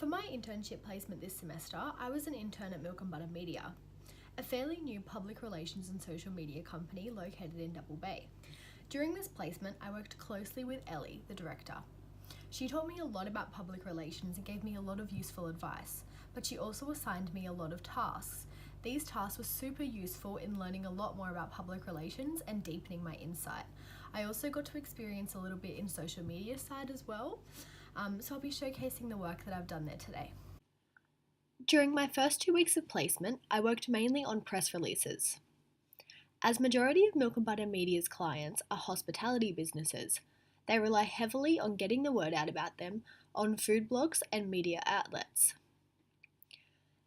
For my internship placement this semester, I was an intern at Milk and Butter Media, a fairly new public relations and social media company located in Double Bay. During this placement, I worked closely with Ellie, the director. She taught me a lot about public relations and gave me a lot of useful advice, but she also assigned me a lot of tasks. These tasks were super useful in learning a lot more about public relations and deepening my insight. I also got to experience a little bit in social media side as well, so I'll be showcasing the work that I've done there today. During my first 2 weeks of placement, I worked mainly on press releases. As majority of Milk and Butter Media's clients are hospitality businesses, they rely heavily on getting the word out about them on food blogs and media outlets.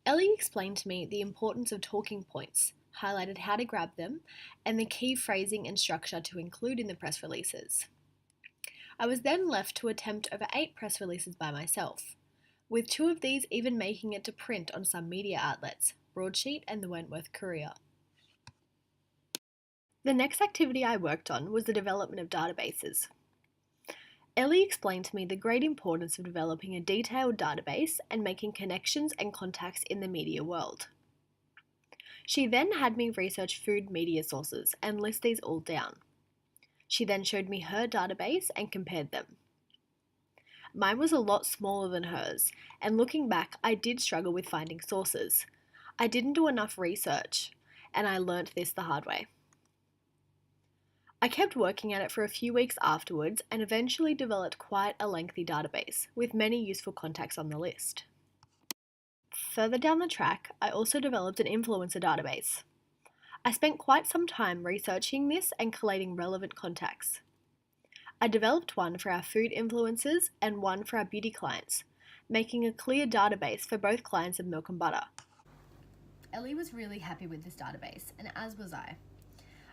Ellie explained to me the importance of talking points, highlighted how to grab them, and the key phrasing and structure to include in the press releases. I was then left to attempt over 8 press releases by myself, with 2 of these even making it to print on some media outlets, Broadsheet and the Wentworth Courier. The next activity I worked on was the development of databases. Ellie explained to me the great importance of developing a detailed database and making connections and contacts in the media world. She then had me research food media sources and list these all down. She then showed me her database and compared them. Mine was a lot smaller than hers, and looking back, I did struggle with finding sources. I didn't do enough research, and I learnt this the hard way. I kept working at it for a few weeks afterwards and eventually developed quite a lengthy database, with many useful contacts on the list. Further down the track, I also developed an influencer database. I spent quite some time researching this and collating relevant contacts. I developed one for our food influencers and one for our beauty clients, making a clear database for both clients of Milk and Butter. Ellie was really happy with this database, and as was I.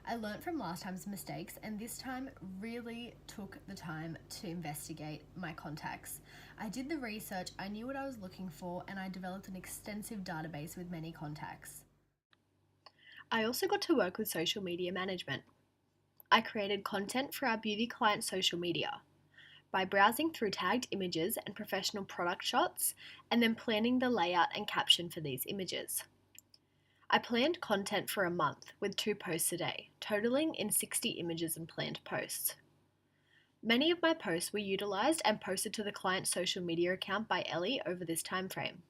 I learnt from last time's mistakes and this time really took the time to investigate my contacts. I did the research, I knew what I was looking for, and I developed an extensive database with many contacts. I also got to work with social media management. I created content for our beauty client social media by browsing through tagged images and professional product shots and then planning the layout and caption for these images. I planned content for a month with 2 posts a day, totaling in 60 images and planned posts. Many of my posts were utilised and posted to the client's social media account by Ellie over this time frame.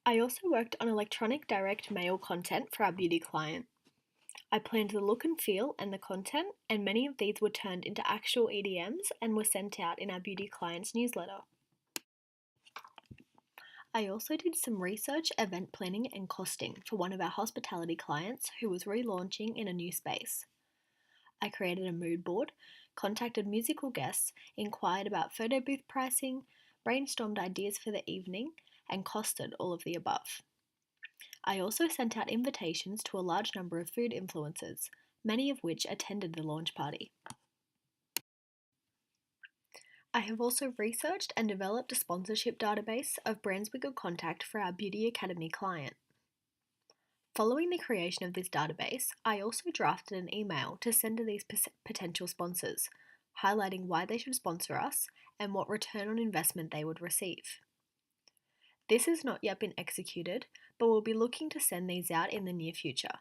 I also worked on electronic direct mail content for our beauty client. I planned the look and feel and the content, and many of these were turned into actual EDMs and were sent out in our beauty client's newsletter. I also did some research, event planning and costing for one of our hospitality clients who was relaunching in a new space. I created a mood board, contacted musical guests, inquired about photo booth pricing, brainstormed ideas for the evening, and costed all of the above. I also sent out invitations to a large number of food influencers, many of which attended the launch party. I have also researched and developed a sponsorship database of brands we could contact for our Beauty Academy client. Following the creation of this database, I also drafted an email to send to these potential sponsors, highlighting why they should sponsor us and what return on investment they would receive. This has not yet been executed, but we'll be looking to send these out in the near future.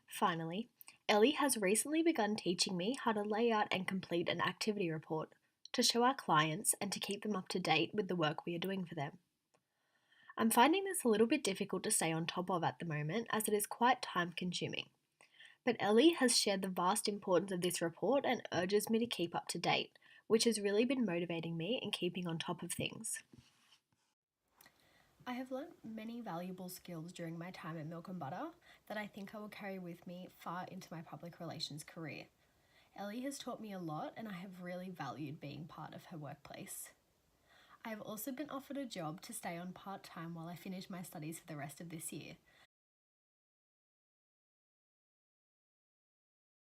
Finally, Ellie has recently begun teaching me how to lay out and complete an activity report to show our clients and to keep them up to date with the work we are doing for them. I'm finding this a little bit difficult to stay on top of at the moment as it is quite time consuming. But Ellie has shared the vast importance of this report and urges me to keep up to date, which has really been motivating me in keeping on top of things. I have learnt many valuable skills during my time at Milk and Butter that I think I will carry with me far into my public relations career. Ellie has taught me a lot and I have really valued being part of her workplace. I have also been offered a job to stay on part-time while I finish my studies for the rest of this year,